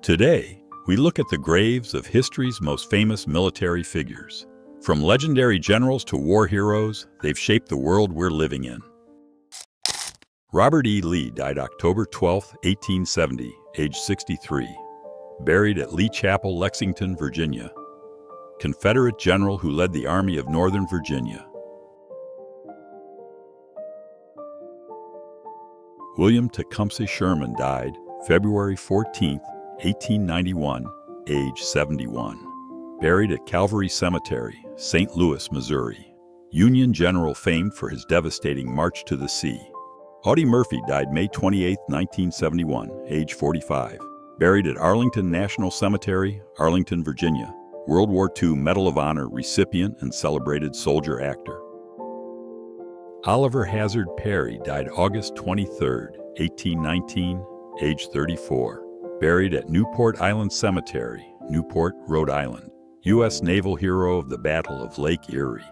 Today, we look at the graves of history's most famous military figures. From legendary generals to war heroes, they've shaped the world we're living in. Robert E. Lee died October 12, 1870, age 63. Buried at Lee Chapel, Lexington, Virginia. Confederate general who led the Army of Northern Virginia. William Tecumseh Sherman died February 14, 1891, age 71. Buried at Calvary Cemetery, St. Louis, Missouri. Union general famed for his devastating March to the Sea. Audie Murphy died May 28, 1971, age 45. Buried at Arlington National Cemetery, Arlington, Virginia. World War II Medal of Honor recipient and celebrated soldier actor. Oliver Hazard Perry died August 23, 1819, age 34. Buried at Newport Island Cemetery, Newport, Rhode Island. U.S. naval hero of the Battle of Lake Erie.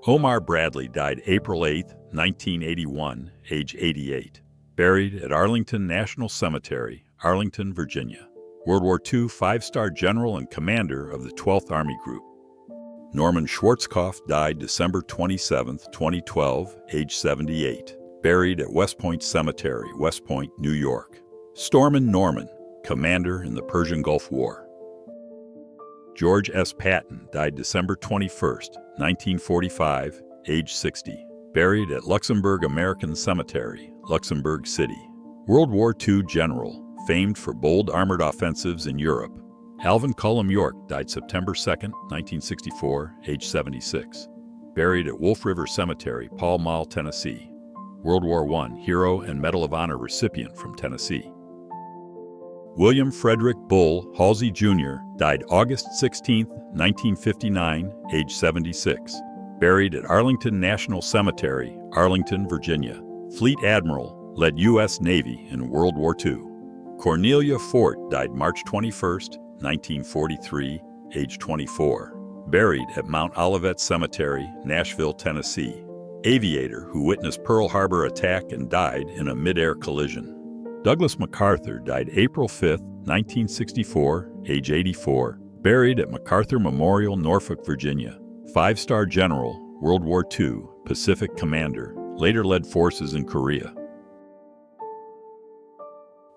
Omar Bradley died April 8, 1981, age 88. Buried at Arlington National Cemetery, Arlington, Virginia. World War II five-star general and commander of the 12th Army Group. Norman Schwarzkopf died December 27, 2012, age 78. Buried at West Point Cemetery, West Point, New York. Stormin' Norman, commander in the Persian Gulf War. George S. Patton died December 21, 1945, age 60. Buried at Luxembourg American Cemetery, Luxembourg City. World War II general, famed for bold armored offensives in Europe. Alvin Cullum York died September 2, 1964, age 76. Buried at Wolf River Cemetery, Pall Mall, Tennessee. World War I hero and Medal of Honor recipient from Tennessee. William Frederick Bull Halsey Jr. died August 16, 1959, age 76. Buried at Arlington National Cemetery, Arlington, Virginia. Fleet Admiral, led U.S. Navy in World War II. Cornelia Fort died March 21, 1943, age 24. Buried at Mount Olivet Cemetery, Nashville, Tennessee. Aviator who witnessed Pearl Harbor attack and died in a mid-air collision. Douglas MacArthur died April 5, 1964, age 84. Buried at MacArthur Memorial, Norfolk, Virginia. Five-star general, World War II, Pacific commander, later led forces in Korea.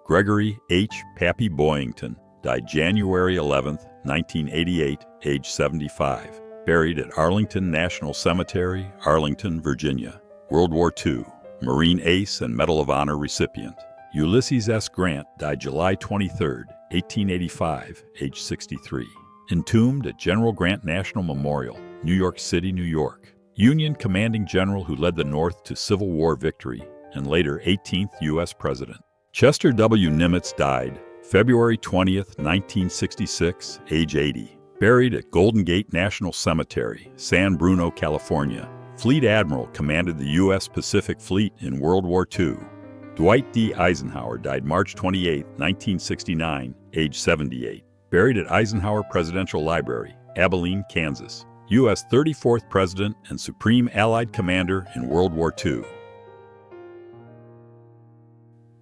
Gregory H. Pappy Boyington died January 11, 1988, age 75. Buried at Arlington National Cemetery, Arlington, Virginia. World War II, Marine ace and Medal of Honor recipient. Ulysses S. Grant died July 23, 1885, age 63. Entombed at General Grant National Memorial, New York City, New York. Union commanding general who led the North to Civil War victory, and later 18th U.S. President. Chester W. Nimitz died February 20, 1966, age 80. Buried at Golden Gate National Cemetery, San Bruno, California. Fleet Admiral commanded the U.S. Pacific Fleet in World War II. Dwight D. Eisenhower died March 28, 1969, age 78. Buried at Eisenhower Presidential Library, Abilene, Kansas. U.S. 34th President and Supreme Allied Commander in World War II.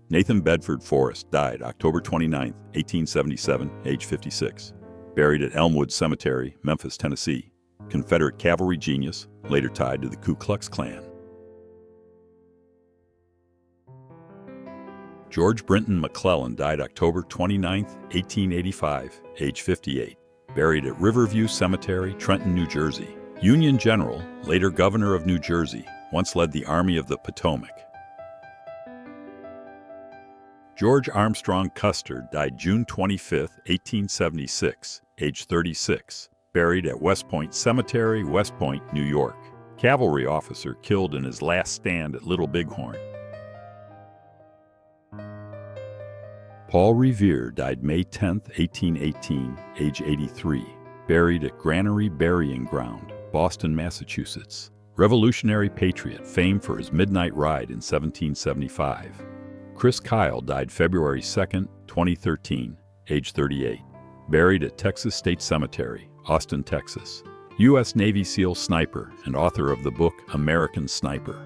Nathan Bedford Forrest died October 29, 1877, age 56. Buried at Elmwood Cemetery, Memphis, Tennessee. Confederate cavalry genius, later tied to the Ku Klux Klan. George Brinton McClellan died October 29, 1885, age 58. Buried at Riverview Cemetery, Trenton, New Jersey. Union general, later governor of New Jersey, once led the Army of the Potomac. George Armstrong Custer died June 25, 1876, age 36. Buried at West Point Cemetery, West Point, New York. Cavalry officer killed in his last stand at Little Bighorn. Paul Revere died May 10, 1818, age 83. Buried at Granary Burying Ground, Boston, Massachusetts. Revolutionary patriot famed for his midnight ride in 1775. Chris Kyle died February 2, 2013, age 38. Buried at Texas State Cemetery, Austin, Texas. U.S. Navy SEAL sniper and author of the book American Sniper.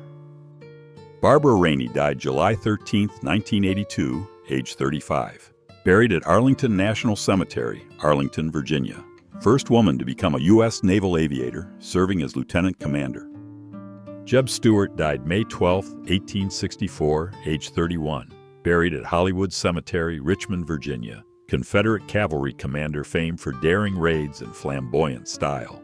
Barbara Rainey died July 13, 1982, age 35. Buried at Arlington National Cemetery, Arlington, Virginia. First woman to become a U.S. naval aviator, serving as lieutenant commander. Jeb Stuart died May 12, 1864, age 31. Buried at Hollywood Cemetery, Richmond, Virginia. Confederate cavalry commander famed for daring raids and flamboyant style.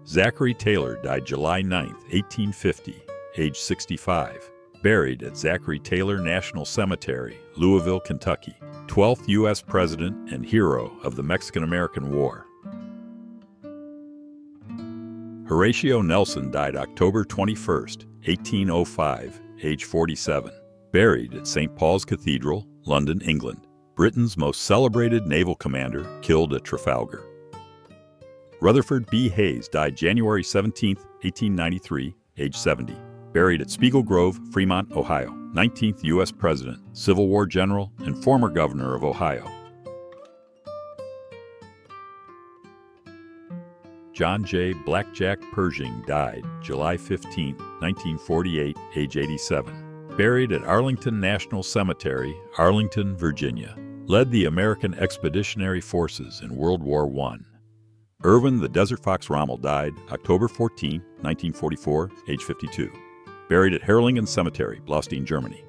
Zachary Taylor died July 9, 1850, age 65. Buried at Zachary Taylor National Cemetery, Louisville, Kentucky. 12th U.S. President and hero of the Mexican-American War. Horatio Nelson died October 21, 1805, age 47. Buried at St. Paul's Cathedral, London, England. Britain's most celebrated naval commander, killed at Trafalgar. Rutherford B. Hayes died January 17, 1893, age 70. Buried at Spiegel Grove, Fremont, Ohio. 19th U.S. President, Civil War general, and former governor of Ohio. John J. Blackjack Pershing died July 15, 1948, age 87. Buried at Arlington National Cemetery, Arlington, Virginia. Led the American Expeditionary Forces in World War I. Irvin the Desert Fox Rommel died October 14, 1944, age 52. Buried at Herrlingen Cemetery, Blaustein, Germany.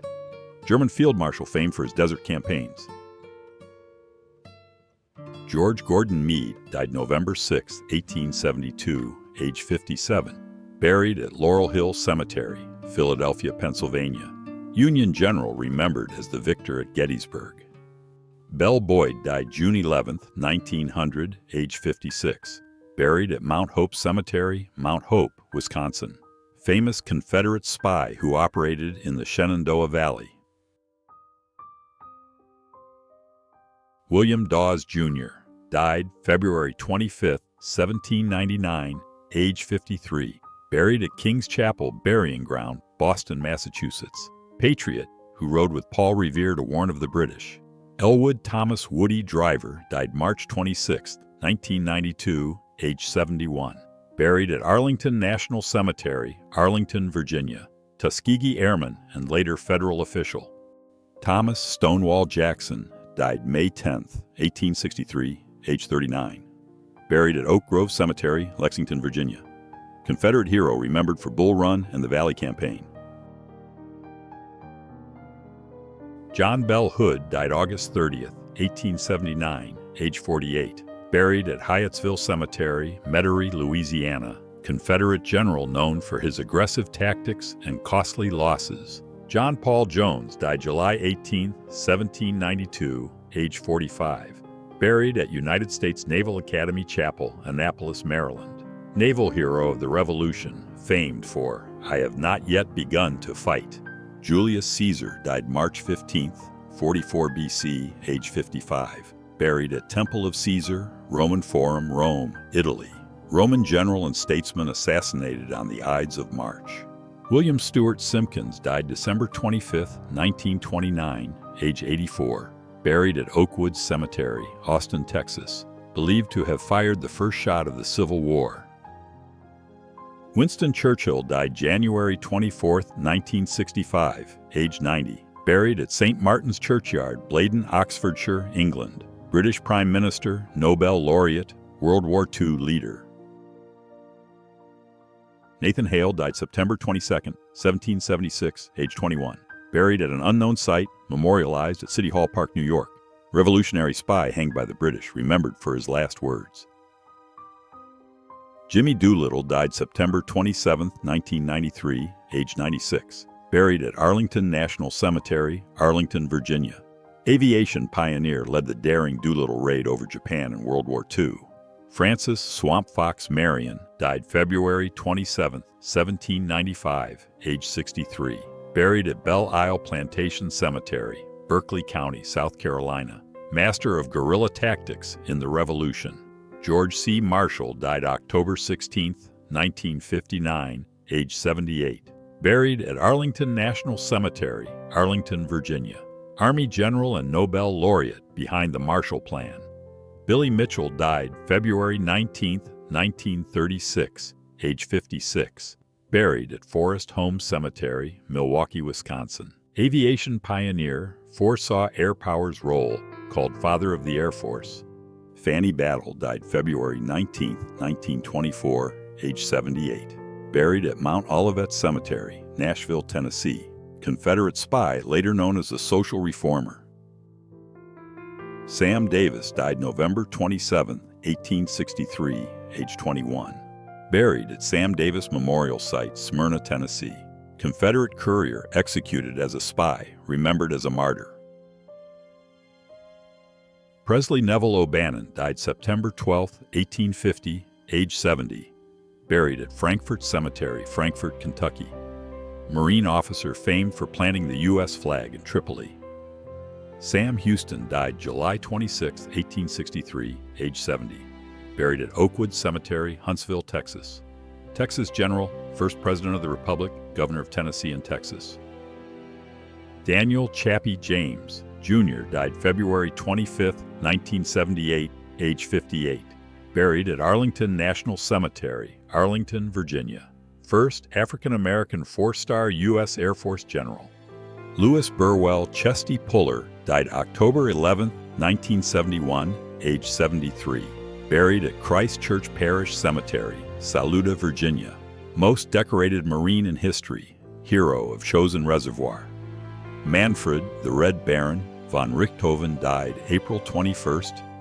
German field marshal famed for his desert campaigns. George Gordon Meade died November 6, 1872, age 57. Buried at Laurel Hill Cemetery, Philadelphia, Pennsylvania. Union general remembered as the victor at Gettysburg. Belle Boyd died June 11, 1900, age 56. Buried at Mount Hope Cemetery, Mount Hope, Wisconsin. Famous Confederate spy who operated in the Shenandoah Valley. William Dawes, Jr. died February 25, 1799, age 53. Buried at King's Chapel Burying Ground, Boston, Massachusetts. Patriot who rode with Paul Revere to warn of the British. Elwood Thomas Woody Driver died March 26, 1992, age 71. Buried at Arlington National Cemetery, Arlington, Virginia. Tuskegee Airman and later federal official. Thomas Stonewall Jackson died May 10, 1863, age 39. Buried at Oak Grove Cemetery, Lexington, Virginia. Confederate hero remembered for Bull Run and the Valley Campaign. John Bell Hood died August 30, 1879, age 48. Buried at Hyattsville Cemetery, Metairie, Louisiana. Confederate general known for his aggressive tactics and costly losses. John Paul Jones died July 18, 1792, age 45. Buried at United States Naval Academy Chapel, Annapolis, Maryland. Naval hero of the Revolution, famed for, "I have not yet begun to fight." Julius Caesar died March 15, 44 BC, age 55. Buried at Temple of Caesar, Roman Forum, Rome, Italy. Roman general and statesman assassinated on the Ides of March. William Stewart Simpkins died December 25, 1929, age 84. Buried at Oakwood Cemetery, Austin, Texas. Believed to have fired the first shot of the Civil War. Winston Churchill died January 24, 1965, age 90. Buried at St. Martin's Churchyard, Blaydon, Oxfordshire, England. British Prime Minister, Nobel Laureate, World War II leader. Nathan Hale died September 22, 1776, age 21. Buried at an unknown site, memorialized at City Hall Park, New York. Revolutionary spy hanged by the British, remembered for his last words. Jimmy Doolittle died September 27, 1993, age 96. Buried at Arlington National Cemetery, Arlington, Virginia. Aviation pioneer led the daring Doolittle raid over Japan in World War II. Francis Swamp Fox Marion died February 27, 1795, age 63. Buried at Belle Isle Plantation Cemetery, Berkeley County, South Carolina. Master of guerrilla tactics in the Revolution. George C. Marshall died October 16, 1959, age 78. Buried at Arlington National Cemetery, Arlington, Virginia. Army General and Nobel Laureate behind the Marshall Plan. Billy Mitchell died February 19, 1936, age 56. buried at Forest Home Cemetery, Milwaukee, Wisconsin. Aviation pioneer, foresaw air power's role, called Father of the Air Force. Fanny Battle died February 19, 1924, age 78. Buried at Mount Olivet Cemetery, Nashville, Tennessee. Confederate spy, later known as a social reformer. Sam Davis died November 27, 1863, age 21. Buried at Sam Davis Memorial Site, Smyrna, Tennessee. Confederate courier executed as a spy, remembered as a martyr. Presley Neville O'Bannon died September 12, 1850, age 70. Buried at Frankfort Cemetery, Frankfort, Kentucky. Marine officer famed for planting the U.S. flag in Tripoli. Sam Houston died July 26, 1863, age 70. Buried at Oakwood Cemetery, Huntsville, Texas. Texas General, first President of the Republic, Governor of Tennessee and Texas. Daniel Chappie James, Jr. died February 25, 1978, age 58. Buried at Arlington National Cemetery, Arlington, Virginia. First African-American four-star U.S. Air Force General. Louis Burwell Chesty Puller died October 11, 1971, age 73. Buried at Christ Church Parish Cemetery, Saluda, Virginia. Most decorated Marine in history, hero of Chosin Reservoir. Manfred, the Red Baron, von Richthofen died April 21,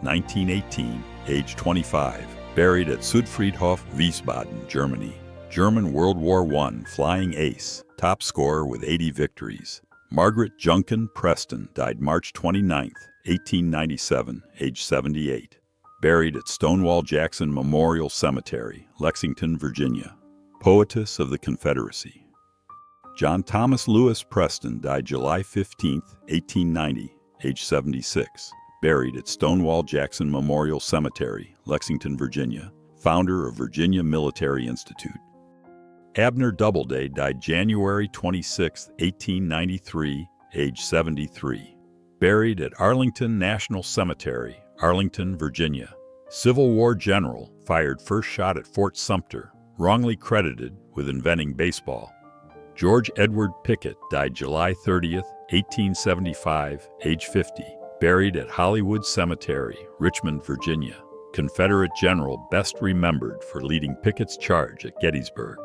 1918, age 25. Buried at Südfriedhof, Wiesbaden, Germany. German World War I flying ace, top scorer with 80 victories. Margaret Junkin Preston died March 29, 1897, age 78. Buried at Stonewall Jackson Memorial Cemetery, Lexington, Virginia. Poetess of the Confederacy. John Thomas Lewis Preston died July 15, 1890, age 76. Buried at Stonewall Jackson Memorial Cemetery, Lexington, Virginia. Founder of Virginia Military Institute. Abner Doubleday died January 26, 1893, age 73. Buried at Arlington National Cemetery, Arlington, Virginia. Civil War general, fired first shot at Fort Sumter, wrongly credited with inventing baseball. George Edward Pickett died July 30, 1875, age 50. Buried at Hollywood Cemetery, Richmond, Virginia. Confederate general best remembered for leading Pickett's charge at Gettysburg.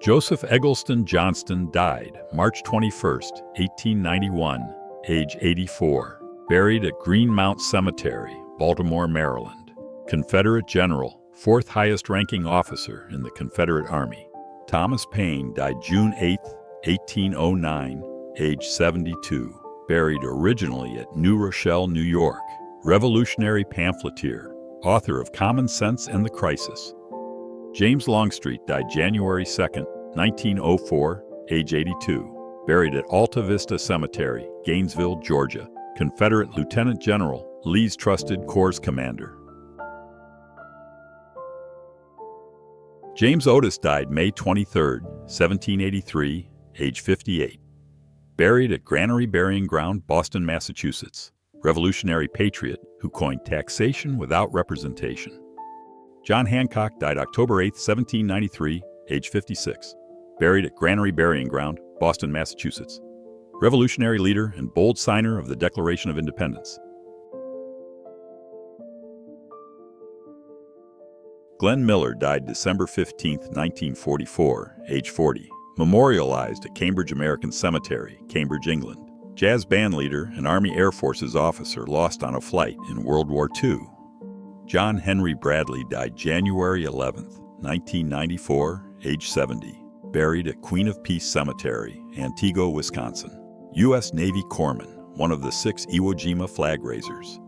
Joseph Eggleston Johnston died March 21, 1891, age 84. Buried at Greenmount Cemetery, Baltimore, Maryland. Confederate general, fourth highest ranking officer in the Confederate Army. Thomas Paine died June 8, 1809, age 72. Buried originally at New Rochelle, New York. Revolutionary pamphleteer, author of Common Sense and the Crisis. James Longstreet died January 2, 1904, age 82. Buried at Alta Vista Cemetery, Gainesville, Georgia. Confederate Lieutenant General, Lee's trusted Corps commander. James Otis died May 23, 1783, age 58. Buried at Granary Burying Ground, Boston, Massachusetts. Revolutionary patriot who coined taxation without representation. John Hancock died October 8, 1793, age 56. Buried at Granary Burying Ground, Boston, Massachusetts. Revolutionary leader and bold signer of the Declaration of Independence. Glenn Miller died December 15, 1944, age 40. Memorialized at Cambridge American Cemetery, Cambridge, England. Jazz band leader and Army Air Forces officer lost on a flight in World War II. John Henry Bradley died January 11, 1994, age 70. Buried at Queen of Peace Cemetery, Antigua, Wisconsin. U.S. Navy corpsman, one of the 6 Iwo Jima flag raisers.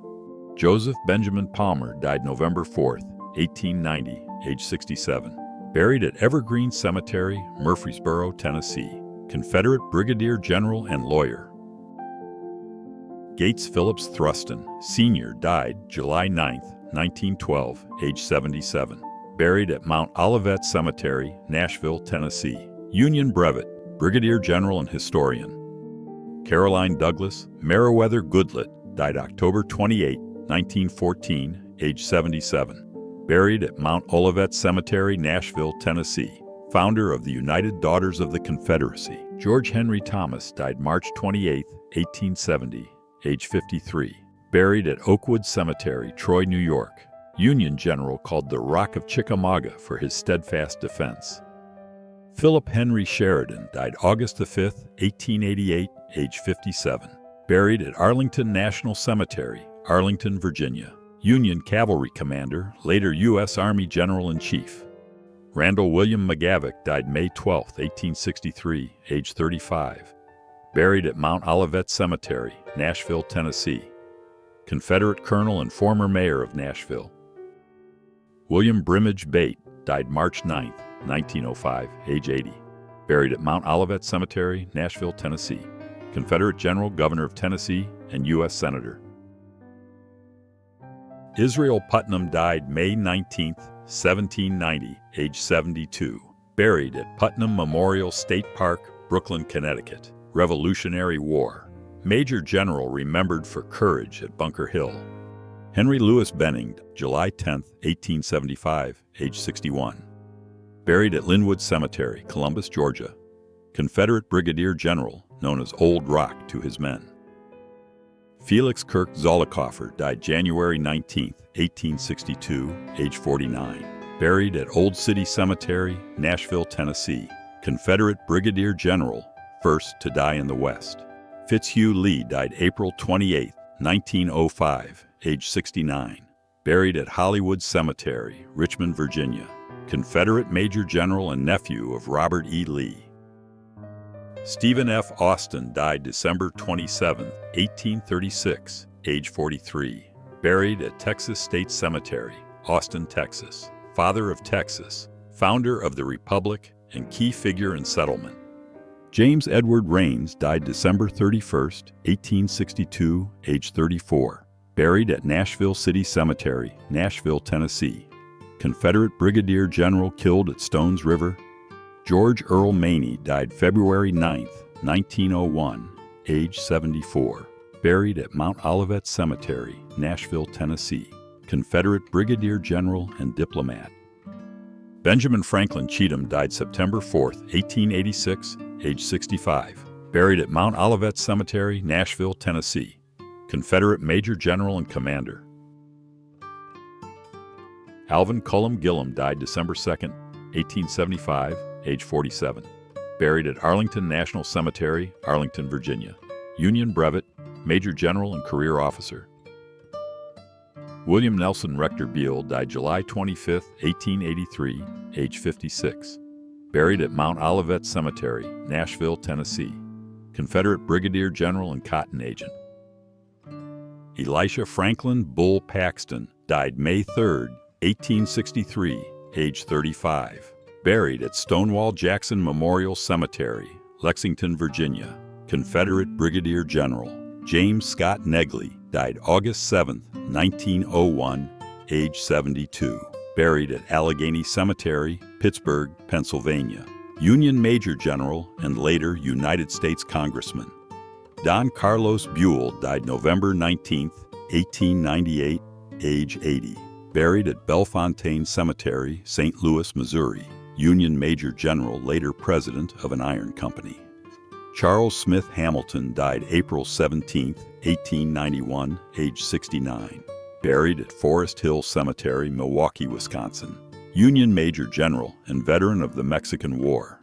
Joseph Benjamin Palmer died November 4, 1890, age 67. Buried at Evergreen Cemetery, Murfreesboro, Tennessee. Confederate brigadier general and lawyer. Gates Phillips Thruston, Sr. died July 9, 1912, age 77. Buried at Mount Olivet Cemetery, Nashville, Tennessee. Union brevet, brigadier general and historian. Caroline Douglas Meriwether Goodlett died October 28, 1914, age 77. Buried at Mount Olivet Cemetery, Nashville, Tennessee. founder of the United Daughters of the Confederacy. George Henry Thomas died March 28, 1870, age 53, buried at Oakwood Cemetery, Troy, New York. Union general called the Rock of Chickamauga for his steadfast defense. Philip Henry Sheridan died August 5, 1888, age 57, buried at Arlington National Cemetery, Arlington, Virginia. Union cavalry commander, later U.S. Army General-in-Chief. Randall William McGavock died May 12, 1863, age 35, buried at Mount Olivet Cemetery, Nashville, Tennessee. Confederate colonel and former mayor of Nashville. William Brimage Bate died March 9, 1905, age 80, buried at Mount Olivet Cemetery, Nashville, Tennessee. Confederate general, governor of Tennessee, and U.S. senator. Israel Putnam died May 19, 1790, age 72, buried at Putnam Memorial State Park, Brooklyn, Connecticut. Revolutionary War. Major general remembered for courage at Bunker Hill. Henry Louis Benning, July 10, 1875, age 61, buried at Linwood Cemetery, Columbus, Georgia. Confederate brigadier general, known as Old Rock to his men. Felix Kirk Zollicoffer died January 19, 1862, age 49, buried at Old City Cemetery, Nashville, Tennessee. Confederate brigadier general, first to die in the West. Fitzhugh Lee died April 28, 1905, age 69, buried at Hollywood Cemetery, Richmond, Virginia. Confederate major general and nephew of Robert E. Lee. Stephen F. Austin died December 27, 1836, age 43, buried at Texas State Cemetery, Austin, Texas. Father of Texas, founder of the Republic, and key figure in settlement. James Edward Rains died December 31, 1862, age 34, buried at Nashville City Cemetery, Nashville, Tennessee. Confederate brigadier general killed at Stones River. George Earl Maney died February 9, 1901, age 74, buried at Mount Olivet Cemetery, Nashville, Tennessee. Confederate brigadier general and diplomat. Benjamin Franklin Cheatham died September 4, 1886, age 65, buried at Mount Olivet Cemetery, Nashville, Tennessee. Confederate major general and commander. Alvin Cullum Gillum died December 2, 1875, age 47, buried at Arlington National Cemetery, Arlington, Virginia. Union brevet, major general and career officer. William Nelson Rector Beale died July 25, 1883, age 56, buried at Mount Olivet Cemetery, Nashville, Tennessee. Confederate brigadier general and cotton agent. Elisha Franklin Bull Paxton died May 3, 1863, age 35, buried at Stonewall Jackson Memorial Cemetery, Lexington, Virginia. Confederate brigadier general. James Scott Negley died August 7, 1901, age 72, buried at Allegheny Cemetery, Pittsburgh, Pennsylvania. Union major general and later United States congressman. Don Carlos Buell died November 19, 1898, age 80, buried at Bellefontaine Cemetery, St. Louis, Missouri. Union major general, later president of an iron company. Charles Smith Hamilton died April 17, 1891, age 69, buried at Forest Hill Cemetery, Milwaukee, Wisconsin. Union major general and veteran of the Mexican War.